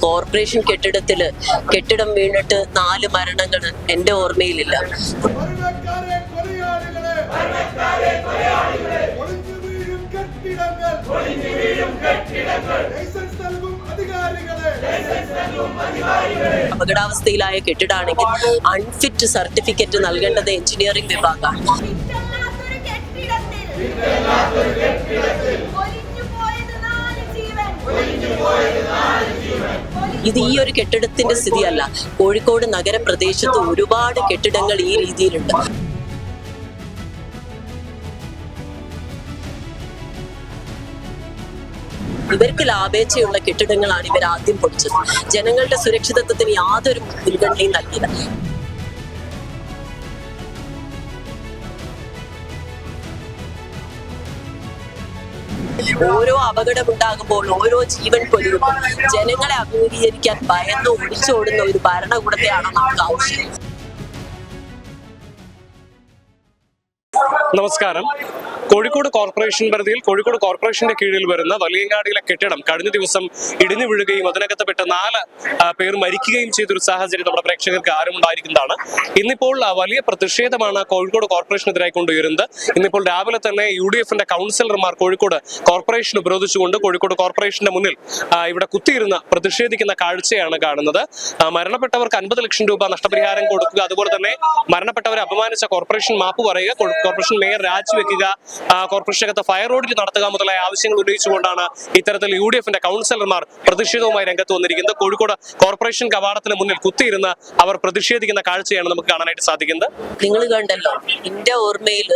Corporation കെട്ടിടം വീണിട്ട് 4 മരണങ്ങൾ എൻ്റെ ഓർമ്മയിലില്ല. അപകടാവസ്ഥയിലായ കെട്ടിടാണെങ്കിൽ അൺഫിറ്റ് സർട്ടിഫിക്കറ്റ് നൽകേണ്ടത് എഞ്ചിനീയറിംഗ് വിഭാഗമാണ്. ഇത് ഈ ഒരു കെട്ടിടത്തിന്റെ സ്ഥിതിയല്ല. കോഴിക്കോട് നഗരപ്രദേശത്ത് ഒരുപാട് കെട്ടിടങ്ങൾ ഈ രീതിയിലുണ്ട്. ഇവർക്ക് ലാഭേച്ഛയുള്ള കെട്ടിടങ്ങളാണ് ഇവർ ആദ്യം പൊളിച്ചത്. ജനങ്ങളുടെ സുരക്ഷിതത്വത്തിന് യാതൊരു മുൻഗണനയും നൽകിയില്ല. ഓരോ അപകടമുണ്ടാകുമ്പോൾ ഓരോ ജീവൻ പൊലിയുമ്പോൾ ജനങ്ങളെ അഭിമുഖീകരിക്കാൻ ഭയന്ന് ഒളിച്ചോടുന്ന ഒരു ഭരണകൂടത്തെയാണ് നമുക്ക് ആവശ്യം. നമസ്കാരം. കോഴിക്കോട് കോർപ്പറേഷൻ പരിധിയിൽ കോഴിക്കോട് കോർപ്പറേഷന്റെ കീഴിൽ വരുന്ന വലിയങ്ങാടിയിലെ കെട്ടിടം കഴിഞ്ഞ ദിവസം ഇടിഞ്ഞു വീഴുകയും അതിനകത്ത് 4 പേർ മരിക്കുകയും ചെയ്തൊരു സാഹചര്യം നമ്മുടെ പ്രേക്ഷകർക്ക് ആരുമുണ്ടായിരിക്കുന്നതാണ്. ഇന്നിപ്പോൾ വലിയ പ്രതിഷേധമാണ് കോഴിക്കോട് കോർപ്പറേഷനെതിരായി കൊണ്ടുവരുന്നത്. ഇന്നിപ്പോൾ രാവിലെ തന്നെ UDF-ന്റെ കൗൺസിലർമാർ കോഴിക്കോട് കോർപ്പറേഷൻ ഉപരോധിച്ചുകൊണ്ട് കോഴിക്കോട് കോർപ്പറേഷന്റെ മുന്നിൽ ഇവിടെ കുത്തിയിരുന്ന് പ്രതിഷേധിക്കുന്ന കാഴ്ചയാണ് കാണുന്നത്. മരണപ്പെട്ടവർക്ക് 50 ലക്ഷം രൂപ നഷ്ടപരിഹാരം കൊടുക്കുക, അതുപോലെ തന്നെ മരണപ്പെട്ടവരെ അപമാനിച്ച കോർപ്പറേഷൻ മാപ്പ് പറയുക, കോർപ്പറേഷൻ മേയർ രാജിവെക്കുക, കോർപ്പറേഷനകത്ത് ഫയർ ഓഡിറ്റ് നടത്തുക മുതലായ ആവശ്യങ്ങൾ ഉന്നയിച്ചുകൊണ്ടാണ് ഇത്തരത്തിൽ UDF-ന്റെ കൗൺസിലർമാർ പ്രതിഷേധവുമായി രംഗത്ത് വന്നിരിക്കുന്നത്. കോഴിക്കോട് കോർപ്പറേഷൻ കവാടത്തിന് മുന്നിൽ കുത്തിയിരുന്ന് അവർ പ്രതിഷേധിക്കുന്ന കാഴ്ചയാണ് നമുക്ക് കാണാനായിട്ട് സാധിക്കുന്നത്. നിങ്ങൾ കണ്ടല്ലോ, എന്റെ ഓർമ്മയിൽ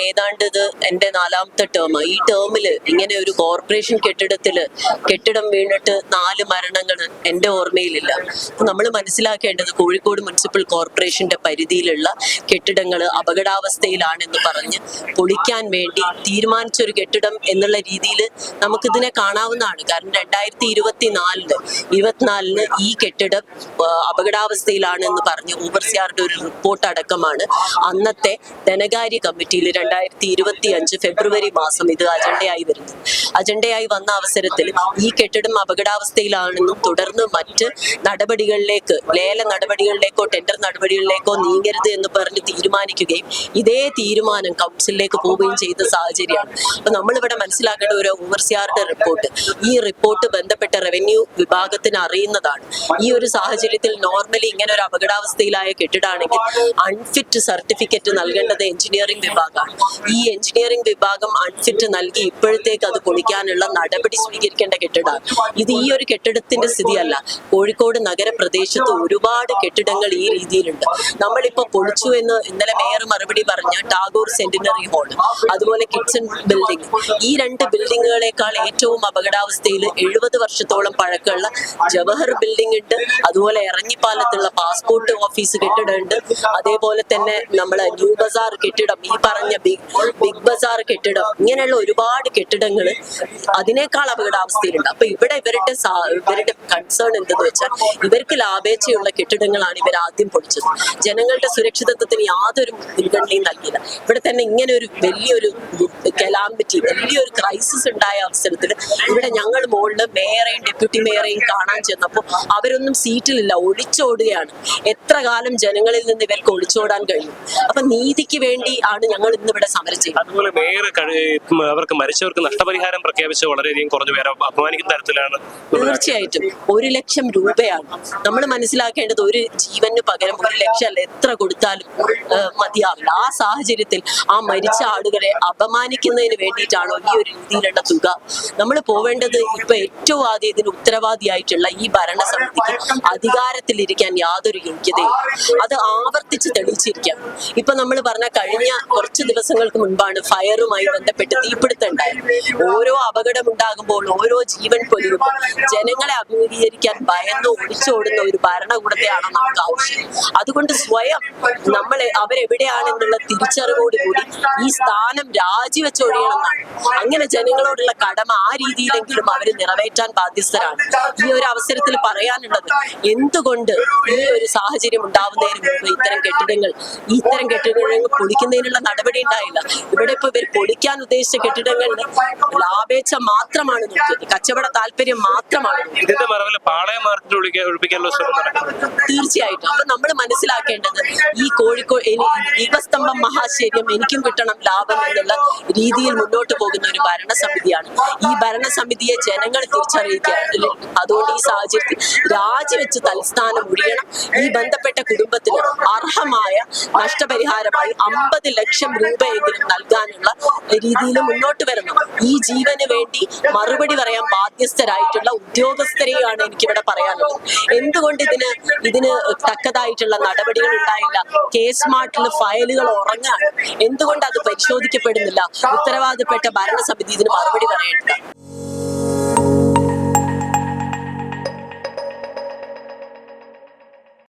ഏതാണ്ട് ഇത് എന്റെ 4ാമത്തെ ടേം. ഈ ടേമില് ഇങ്ങനെ ഒരു കോർപ്പറേഷൻ കെട്ടിടം വീണിട്ട് 4 മരണങ്ങൾ എൻ്റെ ഓർമ്മയിലില്ല. നമ്മൾ മനസ്സിലാക്കേണ്ടത് കോഴിക്കോട് മുനിസിപ്പൽ കോർപ്പറേഷന്റെ പരിധിയിലുള്ള കെട്ടിടങ്ങൾ അപകടാവസ്ഥയിലാണെന്ന് പറഞ്ഞ് പൊളിക്കാൻ വേണ്ടി തീരുമാനിച്ചൊരു കെട്ടിടം എന്നുള്ള രീതിയിൽ നമുക്കിതിനെ കാണാവുന്നതാണ്. കാരണം 2024 ഈ കെട്ടിടം അപകടാവസ്ഥയിലാണ് എന്ന് പറഞ്ഞ് ഓവർസിയറുടെ ഒരു റിപ്പോർട്ട് അടക്കമാണ് അന്നത്തെ ധനകാര്യ കമ്മിറ്റിയിൽ 2025 ഫെബ്രുവരി മാസം ഇത് അജണ്ടയായി വന്ന അവസരത്തിൽ ഈ കെട്ടിടം അപകടാവസ്ഥയിലാണെന്നും തുടർന്ന് മറ്റ് നടപടികളിലേക്ക്, ലേല നടപടികളിലേക്കോ ടെൻഡർ നടപടികളിലേക്കോ നീങ്ങരുത് എന്ന് പറഞ്ഞ് തീരുമാനിക്കുകയും ഇതേ തീരുമാനം കൗൺസിലിലേക്ക് പോവുകയും ചെയ്ത സാഹചര്യമാണ്. അപ്പൊ നമ്മളിവിടെ മനസ്സിലാക്കേണ്ട ഒരു ഓവർസിയറുടെ റിപ്പോർട്ട്, ഈ റിപ്പോർട്ട് ബന്ധപ്പെട്ട റവന്യൂ വിഭാഗത്തിന് അറിയുന്നതാണ്. ഈ ഒരു സാഹചര്യത്തിൽ നോർമലി ഇങ്ങനെ ഒരു അപകടാവസ്ഥയിലായ കെട്ടിടാണെങ്കിൽ അൺഫിറ്റ് സർട്ടിഫിക്കറ്റ് നൽകേണ്ടത് എഞ്ചിനീയറിംഗ് വിഭാഗമാണ്. ഈ എഞ്ചിനീയറിംഗ് വിഭാഗം അൺഫിറ്റ് നൽകി ഇപ്പോഴത്തേക്ക് അത് പൊളിക്കാനുള്ള നടപടി സ്വീകരിക്കേണ്ട കെട്ടിടമാണ്. ഇത് ഈ ഒരു കെട്ടിടത്തിന്റെ സ്ഥിതിയല്ല. കോഴിക്കോട് നഗരപ്രദേശത്ത് ഒരുപാട് കെട്ടിടങ്ങൾ ഈ രീതിയിലുണ്ട്. നമ്മളിപ്പോ പൊളിച്ചു എന്ന് ഇന്നലെ മേയർ മറുപടി പറഞ്ഞ ടാഗോർ സെന്റിനറി ഹാൾ, അതുപോലെ കിഡ്സൺ ബിൽഡിംഗ്, ഈ 2 ബിൽഡിങ്ങുകളെക്കാൾ ഏറ്റവും അപകടാവസ്ഥയിൽ 70 വർഷത്തോളം പഴക്കമുള്ള ജവഹർ ബിൽഡിംഗ് ഉണ്ട്. അതുപോലെ എറങ്ങിപ്പാലത്തുള്ള പാസ്പോർട്ട് ഓഫീസ് കെട്ടിടമുണ്ട്. അതേപോലെ തന്നെ നമ്മളെ ന്യൂ ബസാർ കെട്ടിടം, ഈ പറഞ്ഞ ബിഗ് ബസാർ കെട്ടിടം, ഇങ്ങനെയുള്ള ഒരുപാട് കെട്ടിടങ്ങൾ അതിനേക്കാൾ അപകടാവസ്ഥയിലുണ്ട്. അപ്പൊ ഇവരുടെ കൺസേൺ എന്തെന്ന് വെച്ചാൽ ഇവർക്ക് ലാഭേച്ഛയുള്ള കെട്ടിടങ്ങളാണ് ഇവർ ആദ്യം പൊളിച്ചത്. ജനങ്ങളുടെ സുരക്ഷിതത്വത്തിന് യാതൊരു മുൻഗണനയും നൽകിയില്ല. ഇവിടെ തന്നെ ഇങ്ങനെ ഒരു വലിയൊരു കലാമിറ്റി, വലിയൊരു ക്രൈസിസ് ഉണ്ടായ അവസരത്തിൽ ഇവിടെ ഞങ്ങൾ മുകളിൽ മേയറേയും ഡെപ്യൂട്ടി മേയറേയും കാണാൻ ചെന്നപ്പോൾ അവരൊന്നും സീറ്റിലില്ല, ഒളിച്ചോടുകയാണ്. എത്ര കാലം ജനങ്ങളിൽ നിന്ന് ഇവർക്ക് ഒളിച്ചോടാൻ കഴിയും? അപ്പൊ നീതിക്ക് വേണ്ടി ആണ് ഞങ്ങൾ ഇന്നിവിടെ സമരം ചെയ്യുന്നത്. അതുപോലെ മേയർ അവർക്ക് മരിച്ചവർക്ക് നഷ്ടപരിഹാരം പ്രഖ്യാപിച്ച് വളരെയധികം കുറഞ്ഞു പേരെ അപമാനിക്കുന്ന തരത്തിലാണ്. തീർച്ചയായിട്ടും 1 ലക്ഷം രൂപയാണ് നമ്മൾ മനസ്സിലാക്കേണ്ടത്. ഒരു ജീവന് പകരം 1 ലക്ഷം അല്ല, എത്ര കൊടുത്താലും മതിയാവില്ല. ആ സാഹചര്യത്തിൽ ആ മരിച്ച ആളുകളെ അപമാനിക്കുന്നതിന് വേണ്ടിയിട്ടാണോ ഈ ഒരു രീതിയിലുള്ള തുക? നമ്മൾ പോവേണ്ടത് ഇപ്പൊ ഏറ്റവും ആദ്യം ഇതിന് ഉത്തരവാദിയായിട്ടുള്ള ഈ ഭരണസമിതിക്ക് അധികാരത്തിലിരിക്കാൻ യാതൊരു യോഗ്യതയും, അത് ആവർത്തിച്ച് തെളിയിച്ചിരിക്കാം. ഇപ്പൊ നമ്മൾ പറഞ്ഞ കഴിഞ്ഞ കുറച്ച് ദിവസങ്ങൾക്ക് മുൻപാണ് ഫയറുമായി ബന്ധപ്പെട്ട് തീപിടുത്തം ഉണ്ടായത്. ഓരോ അപകടമുണ്ടാകുമ്പോൾ ഓരോ ജീവൻ പൊലിയുമ്പോൾ ജനങ്ങളെ അഭിമുഖീകരിക്കാൻ ഭയന്ന് ഒളിച്ചോടുന്ന ഒരു ഭരണകൂടത്തെയാണ് നമുക്ക് ആവശ്യം. അതുകൊണ്ട് സ്വയം അവരെവിടെയാണെന്നുള്ള തിരിച്ചറിവോടുകൂടി ഈ സ്ഥാനം രാജിവെച്ചൊഴിയണം എന്നാണ്. അങ്ങനെ ജനങ്ങളോടുള്ള കടമ ആ രീതിയിലെങ്കിലും അവർ നിറവേറ്റാൻ ബാധ്യസ്ഥരാണ്. ഈ ഒരു അവസരത്തിൽ പറയാനുള്ളത്, എന്തുകൊണ്ട് ഈ ഒരു സാഹചര്യം ഉണ്ടാവുന്നതിന് മുമ്പ് ഇത്തരം കെട്ടിടങ്ങൾ പൊളിക്കുന്നതിനുള്ള നടപടി ഉണ്ടായില്ല? ഇവിടെ ഇപ്പൊ ഇവർ പൊളിക്കാൻ ഉദ്ദേശിച്ച കെട്ടിടങ്ങളിൽ ലാഭേച്ഛ മാത്രമാണ് നോക്കിയത്, കച്ചവട താല്പര്യം മാത്രമാണ് നോക്കിയത്. ഇതിന്റെ മറവിൽ പാളയം മാർക്കറ്റ് ഒഴിപ്പിക്കാനുള്ള ശ്രമം നടക്കുന്നുണ്ട്. തീർച്ചയായിട്ടും. അപ്പൊ നമ്മൾ മനസ്സിലാക്കേണ്ടത്, ഈ കോഴിക്കോട് ദീപസ്തംഭം മഹാശര്യം എനിക്കും കിട്ടണം ലാഭം എന്നുള്ള രീതിയിൽ മുന്നോട്ട് പോകുന്ന ഒരു ഭരണസമിതിയാണ്. ഈ ഭരണസമിതിയെ ജനങ്ങൾ തിരിച്ചറിയിക്കുകയാണ്. അതുകൊണ്ട് ഈ സാഹചര്യത്തിൽ രാജിവെച്ച് തൽസ്ഥാനം ഒഴിയണം. ഈ ബന്ധപ്പെട്ട കുടുംബത്തിന് അർഹമായ നഷ്ടപരിഹാരമായി 50 ലക്ഷം രൂപയെങ്കിലും നൽകാനുള്ള രീതിയിൽ മുന്നോട്ട് വരണം. ഈ ജീവന് വേണ്ടി മറുപടി പറയാൻ ബാധ്യസ്ഥരായിട്ടുള്ള ഉദ്യോഗസ്ഥരെയാണ് എനിക്കിവിടെ പറയാനുള്ളത്. എന്തുകൊണ്ട് ഇതിന് തക്കതായിട്ടുള്ള നടപടികൾ ഉണ്ടായില്ല? കേസ്മാർട്ടിൽ ഫയലുകൾ ഉറങ്ങാണ്. എന്തുകൊണ്ട് അത് പരിശോധിക്കപ്പെടുന്നില്ല? ഉത്തരവാദപ്പെട്ട ഭരണസമിതി ഇതിന് മറുപടി പറയേണ്ടത്.